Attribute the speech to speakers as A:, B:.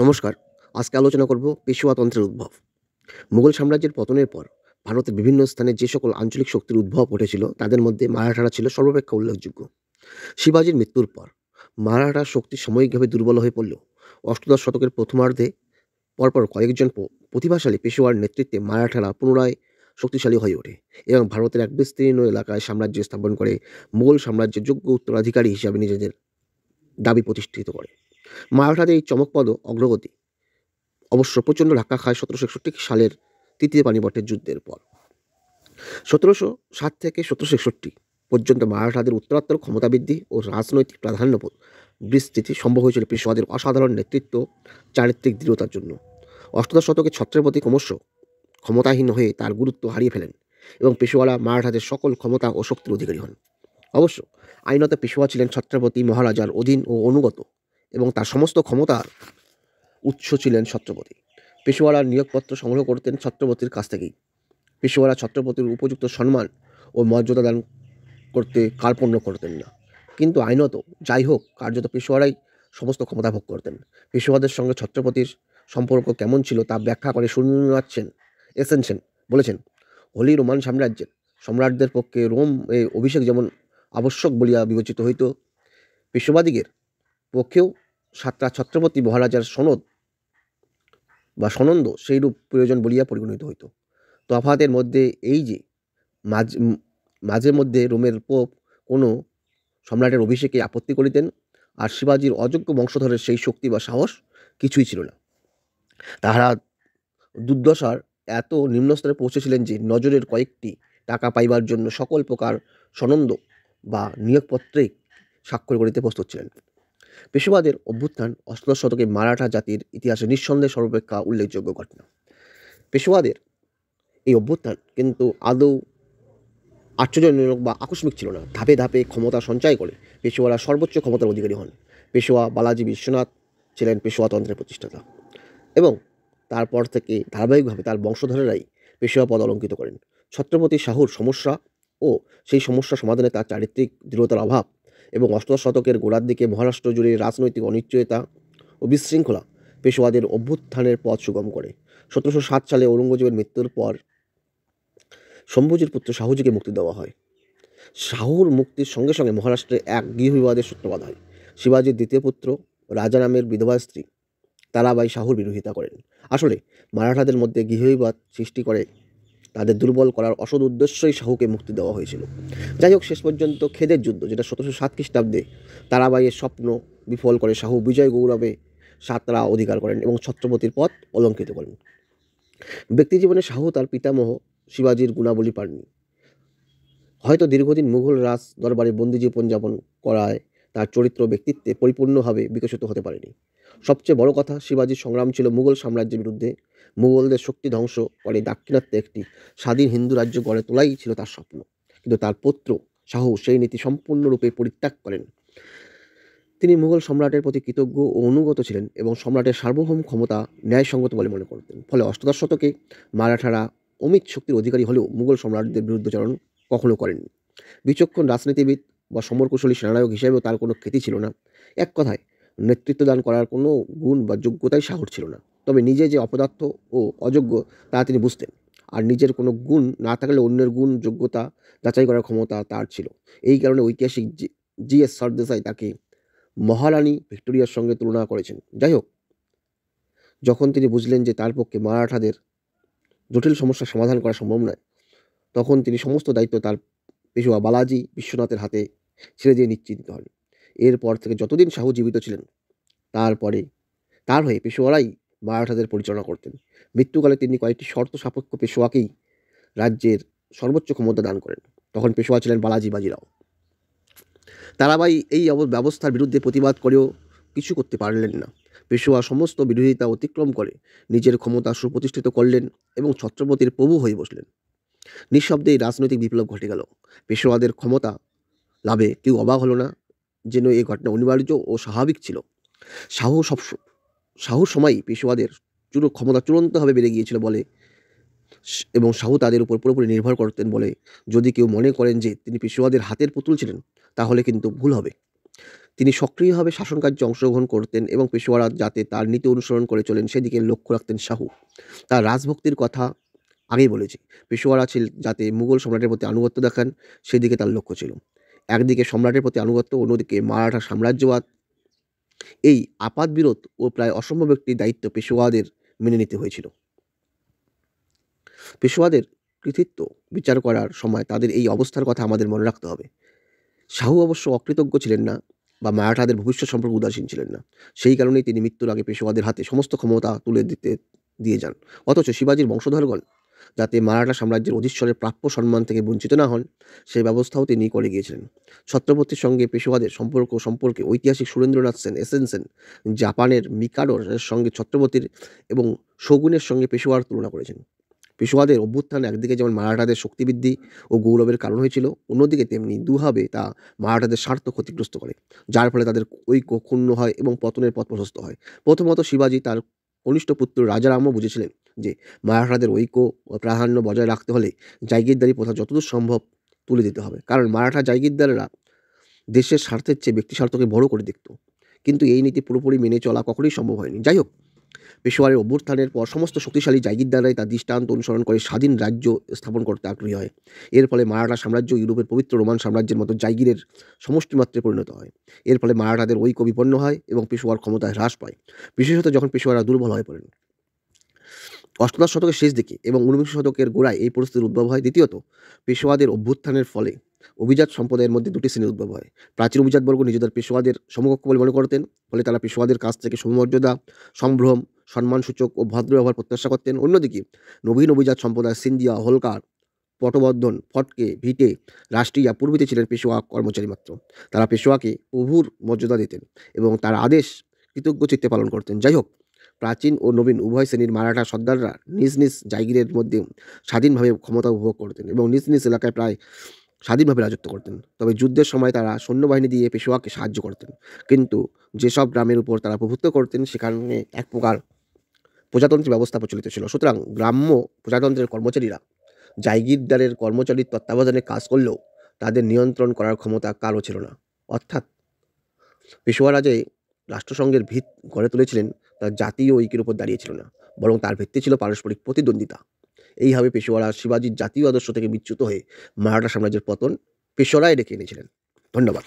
A: নমস্কার। আজকে আলোচনা করব পেশওয়াতন্ত্রের উদ্ভব। মুঘল সাম্রাজ্যের পতনের পর ভারতের বিভিন্ন স্থানে যে সকল আঞ্চলিক শক্তির উদ্ভব ঘটেছিল তাদের মধ্যে মারাঠারা ছিল সর্বাপেক্ষা উল্লেখযোগ্য। শিবাজির মৃত্যুর পর মারাঠার শক্তি সাময়িকভাবে দুর্বল হয়ে পড়লেও অষ্টাদশ শতকের প্রথমার্ধে পরপর কয়েকজন প্রতিভাশালী পেশোয়ার নেতৃত্বে মারাঠারা পুনরায় শক্তিশালী হয়ে ওঠে এবং ভারতের এক বিস্তীর্ণ এলাকায় সাম্রাজ্য স্থাপন করে মুঘল সাম্রাজ্যের যোগ্য উত্তরাধিকারী হিসাবে নিজেদের দাবি প্রতিষ্ঠিত করে। মারাঠাদের এই চমকপ্রদ অগ্রগতি অবশ্য প্রচণ্ড ধাক্কা খায় ১৭৬১ সালের তৃতীয় পানিপথের যুদ্ধের পর। ১৭০৭ থেকে ১৭৬১ পর্যন্ত মারাঠাদের উত্তরাত্তর ক্ষমতা বৃদ্ধি ও রাজনৈতিক প্রাধান্য বিস্তৃতি সম্ভব হয়েছিল পেশওয়াদের অসাধারণ নেতৃত্ব চারিত্রিক দৃঢ়তার জন্য। অষ্টাদশ শতকে ছত্রপতি ক্রমশ ক্ষমতাহীন হয়ে তার গুরুত্ব হারিয়ে ফেলেন এবং পেশওয়ারা মারাঠাদের সকল ক্ষমতা ও শক্তির অধিকারী হন। অবশ্য আইনত পেশওয়া ছিলেন ছত্রপতি মহারাজার অধীন ও অনুগত এবং তার সমস্ত ক্ষমতার উৎস ছিলেন ছত্রপতি। পেশোয়ারা নিয়োগপত্র সংগ্রহ করতেন ছত্রপতির কাছ থেকেই। পেশোয়ারা ছত্রপতির উপযুক্ত সম্মান ও মর্যাদা দান করতে কার্পণ্য করতেন না। কিন্তু আইনত যাই হোক, কার্যত পেশোয়ারাই সমস্ত ক্ষমতা ভোগ করতেন। পেশোয়াদের সঙ্গে ছত্রপতির সম্পর্ক কেমন ছিল তা ব্যাখ্যা করে সুনীলনাথ সেন বলেছেন, হোলি রোমান সাম্রাজ্যের সম্রাটদের পক্ষে রোম এ অভিষেক যেমন আবশ্যক বলিয়া বিবেচিত হইত, পেশোয়াদিগের পক্ষেও ছত্রপতি মহারাজার সনন্দ সেইরূপ প্রয়োজন বলিয়া পরিগণিত হইত। তফাতের মধ্যে এই যে মাঝে মধ্যে রোমের পোপ কোনো সম্রাটের অভিষেকে আপত্তি করিতেন, আর শিবাজির অযোগ্য বংশধরের সেই শক্তি বা সাহস কিছুই ছিল না। তাহারা দুর্দশার এত নিম্নস্তরে পৌঁছেছিলেন যে নজরের কয়েকটি টাকা পাইবার জন্য সকল প্রকার সনন্দ বা নিয়োগপত্রে স্বাক্ষর করিতে প্রস্তুত ছিলেন। পেশোয়াদের অভ্যুত্থান অষ্টাদশ শতকে মারাঠা জাতির ইতিহাসে নিঃসন্দেহে সর্বাপেক্ষা উল্লেখযোগ্য ঘটনা। পেশোয়াদের এই অভ্যুত্থান কিন্তু আদৌ আশ্চর্যজনক বা আকস্মিক ছিল না। ধাপে ধাপে ক্ষমতা সঞ্চয় করে পেশোয়ারা সর্বোচ্চ ক্ষমতার অধিকারী হন। পেশোয়া বালাজি বিশ্বনাথ ছিলেন পেশোয়াতন্ত্রের প্রতিষ্ঠাতা এবং তারপর থেকে ধারাবাহিকভাবে তার বংশধরেরাই পেশোয়া পদ অলঙ্কৃত করেন। ছত্রপতি শাহুর সমস্যা ও সেই সমস্যা সমাধানে তার চারিত্রিক দৃঢ়তার অভাব এবং অষ্টাদশ শতকের গোড়ার দিকে মহারাষ্ট্র জুড়ে রাজনৈতিক অনিশ্চয়তা ও বিশৃঙ্খলা পেশোয়াদের অভ্যুত্থানের পথ সুগম করে। ১৭০৭ সালে ঔরঙ্গজেবের মৃত্যুর পর শম্ভুজির পুত্র শাহুজিকে মুক্তি দেওয়া হয়। শাহুর মুক্তির সঙ্গে সঙ্গে মহারাষ্ট্রে এক গৃহবিবাদের সূত্রপাত হয়। শিবাজির দ্বিতীয় পুত্র রাজা নামের বিধবা স্ত্রী তারাবাই শাহুর বিরোধিতা করেন। আসলে মারাঠাদের মধ্যে গৃহবিবাদ সৃষ্টি করে তাদের দুর্বল করার অসৎ উদ্দেশ্যই শাহুকে মুক্তি দেওয়া হয়েছিল। যাই হোক, শেষ পর্যন্ত খেদের যুদ্ধ, যেটা ১৭০৭ খ্রিস্টাব্দে তারাবাইয়ের স্বপ্ন বিফল করে শাহু বিজয় গৌরবে সাতরা অধিকার করেন এবং ছত্রপতির পথ অলঙ্কৃত করেন। ব্যক্তিজীবনে শাহু তার পিতামহ শিবাজির গুণাবলী পাননি। হয়তো দীর্ঘদিন মুঘল রাজ দরবারে বন্দি জীবনযাপন করায় তার চরিত্র ব্যক্তিত্বে পরিপূর্ণভাবে বিকশিত হতে পারেনি। সবচেয়ে বড় কথা, শিবাজির সংগ্রাম ছিল মুঘল সাম্রাজ্যের বিরুদ্ধে। মুঘলদের শক্তি ধ্বংস করে দাক্ষিণাত্যে একটি স্বাধীন হিন্দু রাজ্য গড়ে তোলাই ছিল তার স্বপ্ন। কিন্তু তার পুত্র শাহু সেই নীতি সম্পূর্ণরূপে পরিত্যাগ করেন। তিনি মুঘল সম্রাটের প্রতি কৃতজ্ঞ ও অনুগত ছিলেন এবং সম্রাটের সার্বভৌম ক্ষমতা ন্যায়সঙ্গত বলে মনে করতেন। ফলে অষ্টাদশ শতকে মারাঠারা অমিত শক্তির অধিকারী হলেও মুঘল সম্রাটদের বিরুদ্ধচারণ কখনো করেননি। বিচক্ষণ রাজনীতিবিদ বা সমরকুশলী সেনানায়ক হিসেবেও তার কোনো খ্যাতি ছিল না। এক কথায়, নেতৃত্ব দান করার কোনো গুণ বা যোগ্যতাই শাহুর ছিল না। তবে নিজে যে অপদার্থ ও অযোগ্য তা তিনি বুঝতেন, আর নিজের কোনো গুণ না থাকলে অন্যের গুণ যোগ্যতা যাচাই করার ক্ষমতা তার ছিল। এই কারণে ঐতিহাসিক জি.এস. সরদেশাই তাকে মহারানী ভিক্টোরিয়ার সঙ্গে তুলনা করেছেন। যাই হোক, যখন তিনি বুঝলেন যে তার পক্ষে মারাঠাদের জটিল সমস্যার সমাধান করা সম্ভব নয়, তখন তিনি সমস্ত দায়িত্ব তার পেশোয়া বালাজি বিশ্বনাথের হাতে ছেড়ে দিয়ে নিশ্চিন্ত হন। এরপর থেকে যতদিন শাহু জীবিত ছিলেন তার হয়ে পেশোয়ারাই মারাঠাদের পরিচালনা করতেন। মৃত্যুকালে তিনি কয়েকটি শর্ত সাপেক্ষ পেশোয়াকেই রাজ্যের সর্বোচ্চ ক্ষমতা দান করেন। তখন পেশোয়া ছিলেন বালাজি বাজিরাও। তারাবাই এই ব্যবস্থার বিরুদ্ধে প্রতিবাদ করেও কিছু করতে পারলেন না। পেশোয়া সমস্ত বিরোধিতা অতিক্রম করে নিজের ক্ষমতা সুপ্রতিষ্ঠিত করলেন এবং ছত্রপতির প্রভু হয়ে বসলেন। নিঃশব্দেই রাজনৈতিক বিপ্লব ঘটে গেল। পেশোয়াদের ক্ষমতা লাভে কেউ অবাক হলো না, যেন এই ঘটনা অনিবার্য ও স্বাভাবিক ছিল। শাহুর সময়ই পেশোয়াদের ক্ষমতা চূড়ান্তভাবে বেড়ে গিয়েছিল বলে এবং শাহু তাদের উপর পুরোপুরি নির্ভর করতেন বলে যদি কেউ মনে করেন যে তিনি পেশোয়াদের হাতের পুতুল ছিলেন, তাহলে কিন্তু ভুল হবে। তিনি সক্রিয়ভাবে শাসনকার্যে অংশগ্রহণ করতেন এবং পেশোয়ারা যাতে তার নীতি অনুসরণ করে চলেন সেদিকে লক্ষ্য রাখতেন শাহু। তার রাজভক্তির কথা আগেই বলেছি। পেশোয়ারা যাতে মুঘল সম্রাটের প্রতি আনুগত্য দেখান সেদিকে তার লক্ষ্য ছিল। একদিকে সম্রাটের প্রতি আনুগত্য, অন্যদিকে মারাঠা সাম্রাজ্যবাদ। এই আপাতবিরোধ ও প্রায় অসম্ভব একটি দায়িত্ব পেশোয়াদের মেনে নিতে হয়েছিল। পেশোয়াদের কৃতিত্ব বিচার করার সময় তাদের এই অবস্থার কথা আমাদের মনে রাখতে হবে। শাহু অবশ্য অকৃতজ্ঞ ছিলেন না বা মারাঠাদের ভবিষ্যৎ সম্পর্কে উদাসীন ছিলেন না। সেই কারণেই তিনি মৃত্যুর আগে পেশোয়াদের হাতে সমস্ত ক্ষমতা তুলে দিয়ে যান। অথচ শিবাজির বংশধরগণ যাতে মারাঠা সাম্রাজ্যের অধীশ্বরের প্রাপ্য সম্মান থেকে বঞ্চিত না হন সেই ব্যবস্থাও তিনি করে গিয়েছিলেন। ছত্রপতির সঙ্গে পেশোয়াদের সম্পর্কে ঐতিহাসিক সুরেন্দ্রনাথ সেন জাপানের মিকাডোর সঙ্গে ছত্রপতির এবং শোগুনের সঙ্গে পেশোয়ার তুলনা করেছেন। পেশোয়াদের অভ্যুত্থান একদিকে যেমন মারাঠাদের শক্তিবৃদ্ধি ও গৌরবের কারণ হয়েছিল, অন্যদিকে তেমনি দুভাবে তা মারাঠাদের স্বার্থ ক্ষতিগ্রস্ত করে, যার ফলে তাদের ঐক্য ক্ষুণ্ণ হয় এবং পতনের পথ প্রশস্ত হয়। প্রথমত শিবাজি তার কনিষ্ঠ পুত্র রাজারামও বুঝেছিলেন যে মারাঠাদের ঐক্য ও প্রাধান্য বজায় রাখতে হলে জাগিরদারি প্রথা যতদূর সম্ভব তুলে দিতে হবে, কারণ মারাঠা জাগিরদারেরা দেশের স্বার্থের চেয়ে ব্যক্তি স্বার্থকে বড় করে দেখত। কিন্তু এই নীতি পুরোপুরি মেনে চলা কখনোই সম্ভব হয়নি। যাই হোক, পেশোয়ারের অভ্যুত্থানের পর সমস্ত শক্তিশালী জাগিরদাররাই তার দৃষ্টান্ত অনুসরণ করে স্বাধীন রাজ্য স্থাপন করতে আগ্রহী হয়। এর ফলে মারাঠা সাম্রাজ্য ইউরোপের পবিত্র রোমান সাম্রাজ্যের মতো জাগিরের সমষ্টিমাত্রে পরিণত হয়। এর ফলে মারাঠাদের ঐক্য বিপন্ন হয় এবং পেশোয়ার ক্ষমতায় হ্রাস পায়, বিশেষত যখন পেশোয়ারা দুর্বল হয়ে পড়েন। অষ্টাদশ শতকের শেষ দিকে এবং ঊনবিংশ শতকের গোড়ায় এই পরিস্থিতির উদ্ভব হয়। দ্বিতীয়ত, পেশোয়াদের অভ্যুত্থানের ফলে অভিজাত সম্প্রদায়ের মধ্যে দুটি শ্রেণীর উদ্ভব হয়। প্রাচীন অভিজাতবর্গ নিজেদের পেশোয়াদের সমকক্ষ বলে মনে করতেন, ফলে তারা পেশোয়াদের কাছ থেকে সমমর্যাদা, সম্ভ্রম, সম্মানসূচক ও ভদ্র ব্যবহার প্রত্যাশা করতেন। অন্যদিকে নবীন অভিজাত সম্প্রদায় সিন্ধিয়া, হোলকার, পটবর্ধন, ফটকে, ভিটে, রাষ্ট্রিয়া প্রভৃতি ছিলেন পেশোয়া কর্মচারী মাত্র। তারা পেশোয়াকে প্রভুর মর্যাদা দিতেন এবং তার আদেশ কৃতজ্ঞ চিত্তে পালন করতেন। যাই হোক, প্রাচীন ও নবীন উভয় শ্রেণীর মারাঠা সর্দাররা নিজ নিজ জায়গিরের মধ্যে স্বাধীনভাবে ক্ষমতা উপভোগ করতেন এবং নিজ নিজ এলাকায় প্রায় স্বাধীনভাবে রাজত্ব করতেন। তবে যুদ্ধের সময় তারা সৈন্যবাহিনী দিয়ে পেশোয়াকে সাহায্য করতেন, কিন্তু যেসব গ্রামের উপর তারা প্রভুত্ব করতেন সেখানে এক প্রকার প্রজাতন্ত্রী ব্যবস্থা প্রচলিত ছিল। সুতরাং গ্রাম্য প্রজাতন্ত্রের কর্মচারীরা জায়গিরদারের কর্মচারীর তত্ত্বাবধানে কাজ করলেও তাদের নিয়ন্ত্রণ করার ক্ষমতা কারও ছিল না। অর্থাৎ পেশোয়ারা যে রাষ্ট্রসংঘের ভিত গড়ে তুলেছিলেন তা জাতীয় ঐক্যের উপর দাঁড়িয়েছিল না, বরং তার ভিত্তি ছিল পারস্পরিক প্রতিদ্বন্দ্বিতা। এইভাবে পেশোয়ারা শিবাজির জাতীয় আদর্শ থেকে বিচ্যুত হয়ে মারাঠা সাম্রাজ্যের পতন পেশোয়ারাই ডেকে এনেছিলেন। ধন্যবাদ।